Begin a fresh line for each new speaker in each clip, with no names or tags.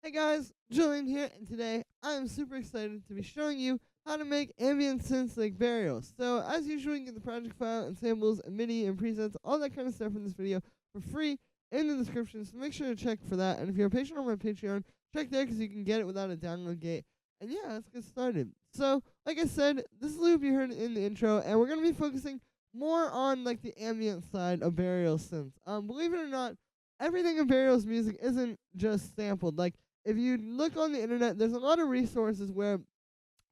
Hey guys, Julian here, and today I am super excited to be showing you how to make ambient synths like burials. So as usual, you can get the project file and samples and MIDI and presets, all that kind of stuff in this video for free in the description, so make sure to check for that. And if you're a patron on my Patreon, check there because you can get it without a download gate. And yeah, let's get started. So, like I said, this loop you heard in the intro, and we're going to be focusing more on like the ambient side of burial synths. Believe it or not, everything in burial's music isn't just sampled. Like, if you look on the internet, there's a lot of resources where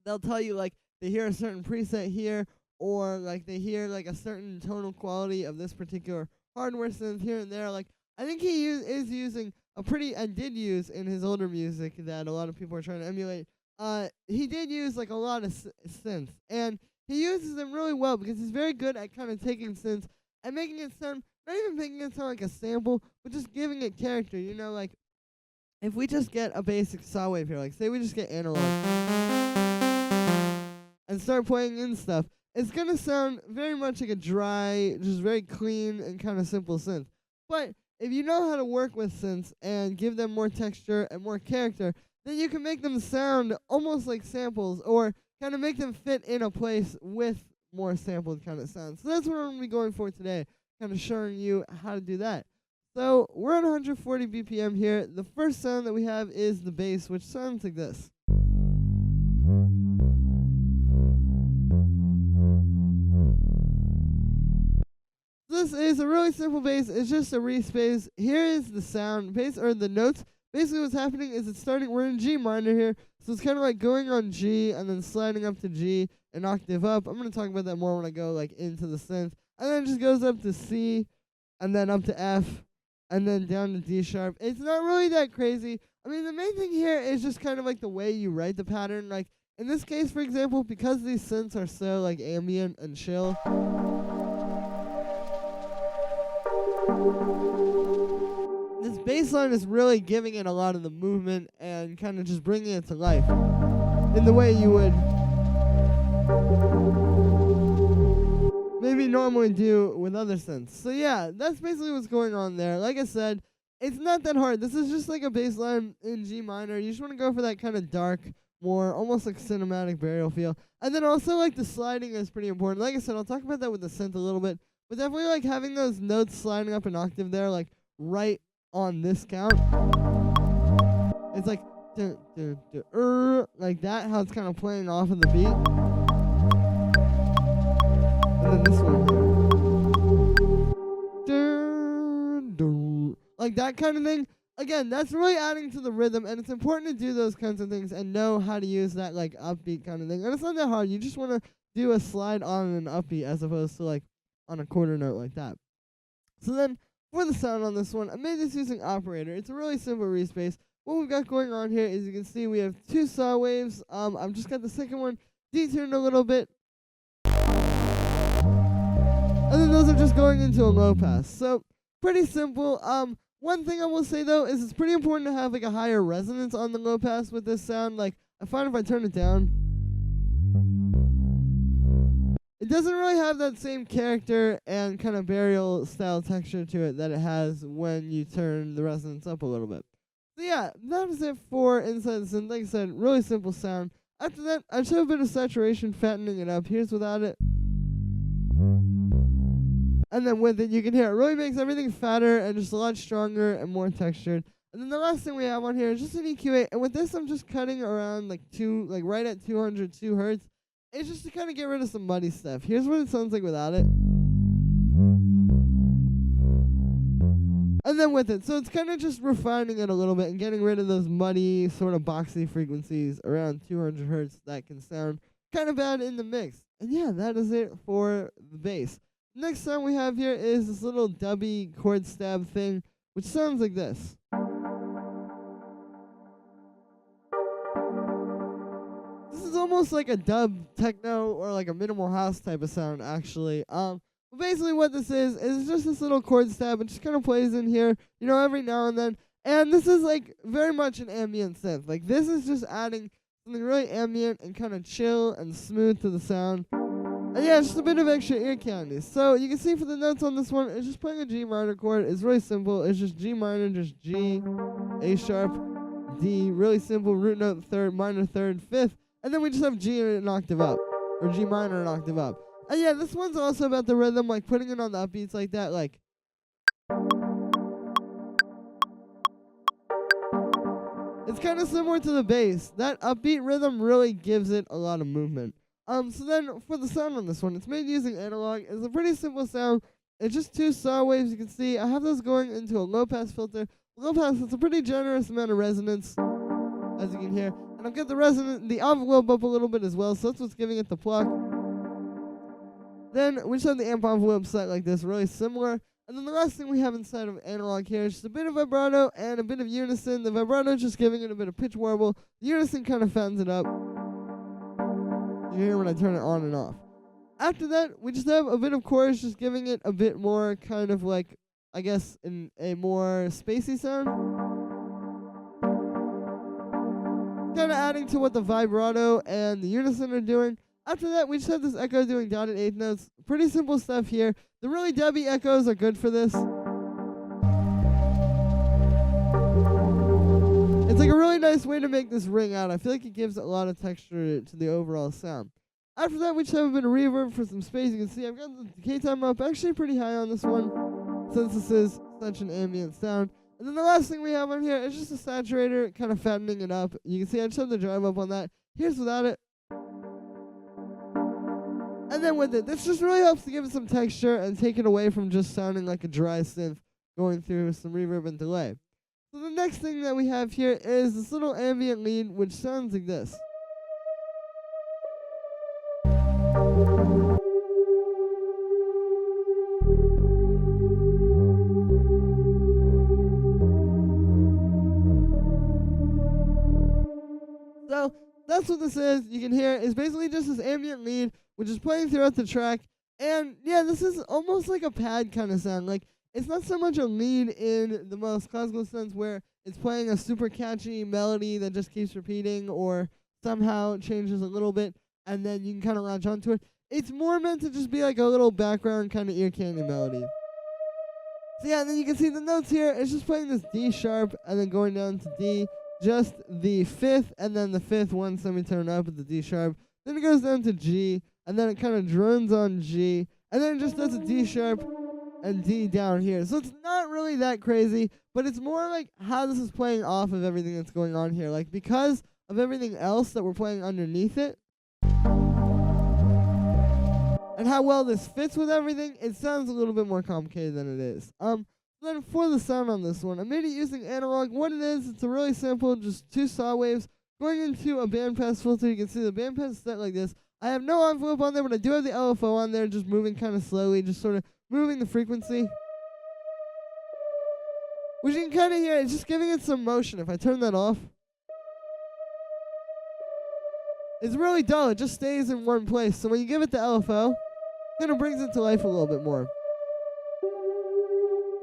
they'll tell you like they hear a certain preset here, or like they hear like a certain tonal quality of this particular hardware synth here and there. Like I think he is using a pretty, and did use in his older music that a lot of people are trying to emulate. He did use like a lot of synths, and he uses them really well because he's very good at kind of taking synths and making it sound, not even making it sound like a sample, but just giving it character. You know, like if we just get a basic saw wave here, like say we just get analog and start playing in stuff, it's gonna sound very much like a dry, just very clean and kind of simple synth. But if you know how to work with synths and give them more texture and more character, then you can make them sound almost like samples, or kind of make them fit in a place with more sampled kind of sounds. So that's what I'm going to be going for today, kind of showing you how to do that. So we're on 140 BPM here. The first sound that we have is the bass, which sounds like this. This is a really simple bass. It's just a reese bass. Here is the sound bass, or the notes. Basically what's happening is it's starting, we're in G minor here, so it's kind of like going on G and then sliding up to G, an octave up. I'm going to talk about that more when I go like into the synth. And then it just goes up to C, and then up to F, and then down to D sharp. It's not really that crazy. I mean, the main thing here is just kind of like the way you write the pattern. Like in this case, for example, because these synths are so like ambient and chill, this bass line is really giving it a lot of the movement and kind of just bringing it to life in the way you would maybe normally do with other synths. So yeah, that's basically what's going on there. Like I said, it's not that hard. This is just like a bass line in G minor. You just want to go for that kind of dark, more almost like cinematic burial feel. And then also like the sliding is pretty important. Like I said, I'll talk about that with the synth a little bit. But definitely like having those notes sliding up an octave there, like right on this count. It's like dun, dun, dun, like that, how it's kind of playing off of the beat. And then this one here. Dun, dun, like that kind of thing. Again, that's really adding to the rhythm, and it's important to do those kinds of things and know how to use that like upbeat kind of thing. And it's not that hard. You just want to do a slide on an upbeat as opposed to like on a quarter note like that. So then for the sound on this one, I made this using Operator. It's a really simple reese bass. What we've got going on here is you can see we have two saw waves. I've just got the second one detuned a little bit, and then those are just going into a low pass. So pretty simple. One thing I will say though is it's pretty important to have like a higher resonance on the low pass with this sound. Like I find if I turn it down, it doesn't really have that same character and kind of burial style texture to it that it has when you turn the resonance up a little bit. So yeah, that is it for Inside the Synth. Like I said, really simple sound. After that, I show a bit of saturation, fattening it up. Here's without it. And then with it, you can hear it really makes everything fatter and just a lot stronger and more textured. And then the last thing we have on here is just an EQ8. And with this, I'm just cutting around like right at 202 hertz. It's just to kind of get rid of some muddy stuff. Here's what it sounds like without it. And then with it. So it's kind of just refining it a little bit and getting rid of those muddy, sort of boxy frequencies around 200 hertz that can sound kind of bad in the mix. And yeah, that is it for the bass. Next sound we have here is this little Dubby chord stab thing, which sounds like this. Almost like a dub techno or like a minimal house type of sound actually. But basically what this is just this little chord stab. It just kind of plays in here, you know, every now and then. And this is like very much an ambient synth. Like this is just adding something really ambient and kind of chill and smooth to the sound. And yeah, just a bit of extra ear candy. So you can see for the notes on this one, it's just playing a G minor chord. It's really simple. It's just G minor, just G, A sharp, D, really simple, root note, third, minor third, fifth, and then we just have G an octave up, or G minor an octave up. And yeah, this one's also about the rhythm, like putting it on the upbeats like that, like. It's kind of similar to the bass. That upbeat rhythm really gives it a lot of movement. So then for the sound on this one, it's made using analog. It's a pretty simple sound. It's just 2 saw waves. You can see I have those going into a low pass filter. Low pass, it's a pretty generous amount of resonance, as you can hear. And I've got the envelope up a little bit as well, so that's what's giving it the pluck. Then we just have the amp envelope set like this, really similar. And then the last thing we have inside of analog here is just a bit of vibrato and a bit of unison. The vibrato is just giving it a bit of pitch warble. The unison kind of fattens it up. You hear when I turn it on and off. After that, we just have a bit of chorus, just giving it a bit more kind of like, I guess, in a more spacey sound. Kind of adding to what the vibrato and the unison are doing. After that, we just have this echo doing dotted eighth notes. Pretty simple stuff here. The really Dubby echoes are good for this. It's like a really nice way to make this ring out. I feel like it gives a lot of texture to the overall sound. After that, we just have a bit of reverb for some space. You can see I've got the decay time up actually pretty high on this one, since this is such an ambient sound. And then the last thing we have on here is just a saturator, kind of fattening it up. You can see I just have the drive up on that. Here's without it. And then with it, this just really helps to give it some texture and take it away from just sounding like a dry synth going through some reverb and delay. So the next thing that we have here is this little ambient lead, which sounds like this. So that's what this is. You can hear it's basically just this ambient lead, which is playing throughout the track. And yeah, this is almost like a pad kind of sound. Like, it's not so much a lead in the most classical sense where it's playing a super catchy melody that just keeps repeating or somehow changes a little bit and then you can kind of latch onto it. It's more meant to just be like a little background kind of ear candy melody. So yeah, and then you can see the notes here. It's just playing this D sharp and then going down to D, just the fifth and then the fifth one semitone up at the D sharp. Then it goes down to G and then it kind of drones on G and then it just does a D sharp and D down here. So it's not really that crazy, but it's more like how this is playing off of everything that's going on here. Like, because of everything else that we're playing underneath it and how well this fits with everything, it sounds a little bit more complicated than it is. Then for the sound on this one, I made it using analog. What it is, it's a really simple, just 2 saw waves going into a bandpass filter. You can see the bandpass is set like this. I have no envelope on there, but I do have the LFO on there, just moving kind of slowly, just sort of moving the frequency. Which you can kind of hear, it's just giving it some motion. If I turn that off, it's really dull. It just stays in one place. So when you give it the LFO, it kind of brings it to life a little bit more.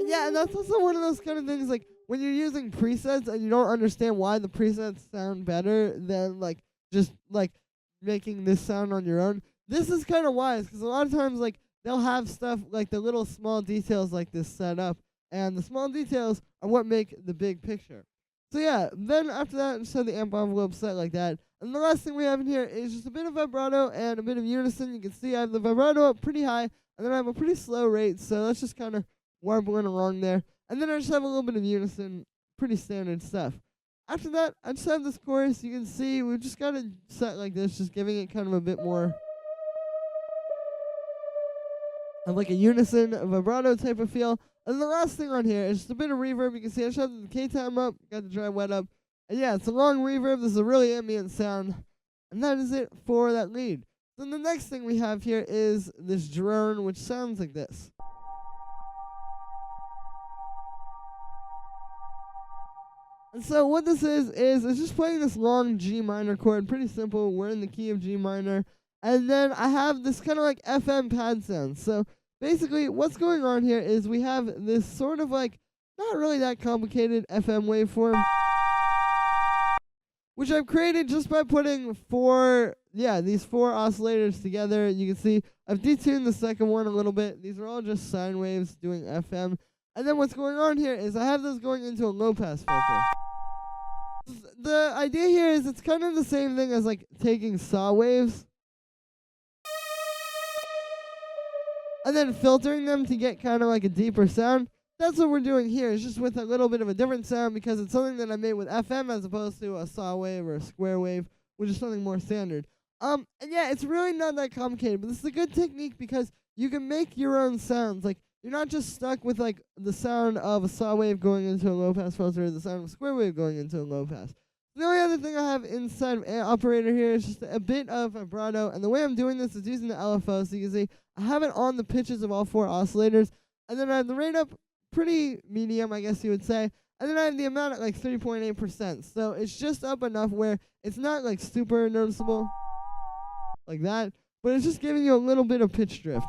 Yeah, and that's also one of those kind of things, like, when you're using presets and you don't understand why the presets sound better than, like, just, like, making this sound on your own. This is kind of wise, because a lot of times, like, they'll have stuff, like, the little small details like this set up, and the small details are what make the big picture. So, yeah, then after that, just have the amp envelope set like that. And the last thing we have in here is just a bit of vibrato and a bit of unison. You can see I have the vibrato up pretty high, and then I have a pretty slow rate, so that's just kind of warbling along there. And then I just have a little bit of unison, pretty standard stuff. After that, I just have this chorus. You can see we've just got it set like this, just giving it kind of a bit more of like a unison, a vibrato type of feel. And the last thing on here is just a bit of reverb. You can see I just have the decay time up, got the dry wet up. And yeah, it's a long reverb. This is a really ambient sound. And that is it for that lead. Then the next thing we have here is this drone, which sounds like this. And so what this is it's just playing this long G minor chord, pretty simple. We're in the key of G minor. And then I have this kind of like FM pad sound. So basically what's going on here is we have this sort of like, not really that complicated FM waveform, which I've created just by putting these 4 oscillators together. You can see I've detuned the second one a little bit. These are all just sine waves doing FM. And then what's going on here is I have those going into a low pass filter. the idea here is it's kind of the same thing as like taking saw waves and then filtering them to get kind of like a deeper sound. That's what we're doing here. It's just with a little bit of a different sound because it's something that I made with FM as opposed to a saw wave or a square wave, which is something more standard. And yeah, it's really not that complicated, but this is a good technique because you can make your own sounds. Like, you're not just stuck with like the sound of a saw wave going into a low pass filter or the sound of a square wave going into a low pass. The only other thing I have inside of operator here is just a bit of vibrato, and the way I'm doing this is using the LFO. So you can see I have it on the pitches of all 4 oscillators, and then I have the rate up pretty medium, I guess you would say, and then I have the amount at like 3.8%. So it's just up enough where it's not like super noticeable like that, but it's just giving you a little bit of pitch drift.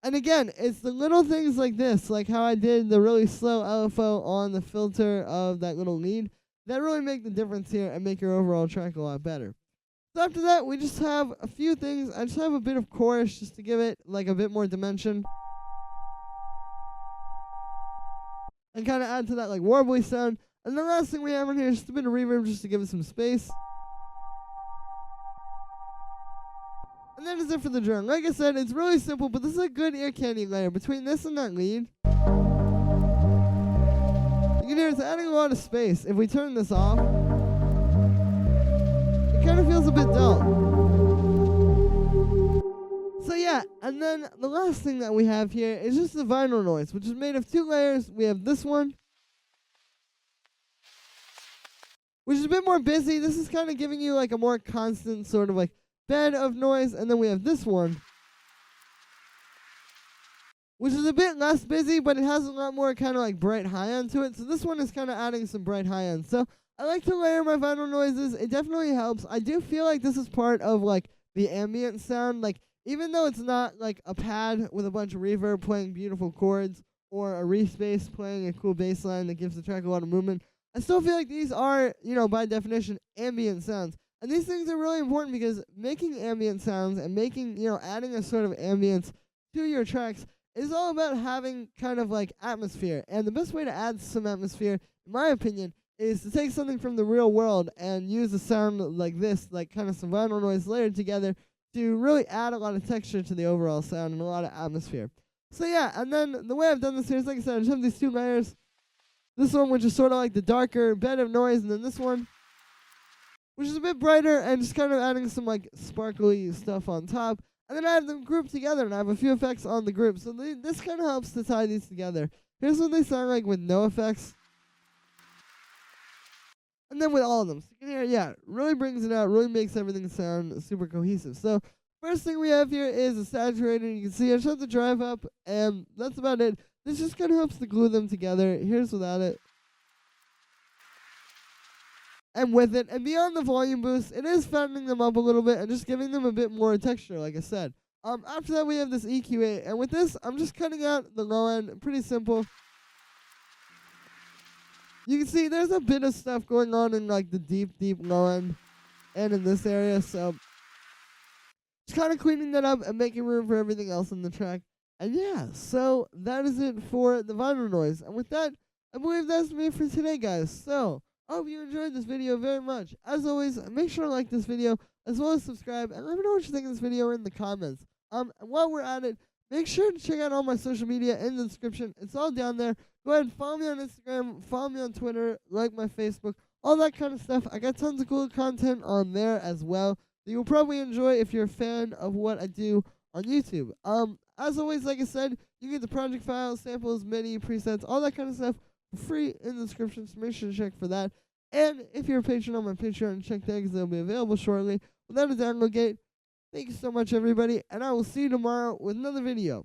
And again, it's the little things like this, like how I did the really slow LFO on the filter of that little lead, that really make the difference here and make your overall track a lot better. So after that, we just have a few things. I just have a bit of chorus just to give it like a bit more dimension. And kind of add to that like warbly sound. And the last thing we have in here is just a bit of reverb just to give it some space. And that is it for the drum. Like I said, it's really simple, but this is a good ear candy layer. Between this and that lead, you can hear it's adding a lot of space. If we turn this off, it kind of feels a bit dull. So yeah, and then the last thing that we have here is just the vinyl noise, which is made of 2 layers. We have this one, which is a bit more busy. This is kind of giving you like a more constant sort of like bed of noise, and then we have this one, which is a bit less busy, but it has a lot more kind of like bright high end to it. So this one is kind of adding some bright high end. So I like to layer my vinyl noises. It definitely helps. I do feel like this is part of like the ambient sound. Like, even though it's not like a pad with a bunch of reverb playing beautiful chords or a reese bass playing a cool bass line that gives the track a lot of movement, I still feel like these are, you know, by definition, ambient sounds. And these things are really important because making ambient sounds and making, you know, adding a sort of ambience to your tracks is all about having kind of like atmosphere. And the best way to add some atmosphere, in my opinion, is to take something from the real world and use a sound like this, like kind of some vinyl noise layered together, to really add a lot of texture to the overall sound and a lot of atmosphere. So yeah, and then the way I've done this here is, like I said, I just have these 2 layers. This one, which is sort of like the darker bed of noise, and then this one, which is a bit brighter and just kind of adding some like sparkly stuff on top. And then I have them grouped together, and I have a few effects on the group. So this kind of helps to tie these together. Here's what they sound like with no effects. And then with all of them. So you can hear, yeah, really brings it out, really makes everything sound super cohesive. So first thing we have here is a saturator. You can see I just have to drive up, and that's about it. This just kind of helps to glue them together. Here's without it. And with it, and beyond the volume boost, it is fattening them up a little bit and just giving them a bit more texture, like I said. After that, we have this EQ8, and with this, I'm just cutting out the low end, pretty simple. You can see there's a bit of stuff going on in like the deep low end and in this area, so just kind of cleaning that up and making room for everything else in the track. And yeah, so that is it for the vinyl noise. And with that, I believe that's me for today, guys. So I hope you enjoyed this video very much. As always, make sure to like this video as well as subscribe, and let me know what you think of this video in the comments. And while we're at it, make sure to check out all my social media in the description. It's all down there. Go ahead and follow me on Instagram, follow me on Twitter, like my Facebook, all that kind of stuff. I got tons of cool content on there as well that you'll probably enjoy if you're a fan of what I do on YouTube. As always, like I said, you get the project files, samples, MIDI, presets, all that kind of stuff for free in the description, so make sure to check for that. And if you're a patron on my Patreon, check that because they'll be available shortly without a download gate. Thank you so much, everybody, and I will see you tomorrow with another video.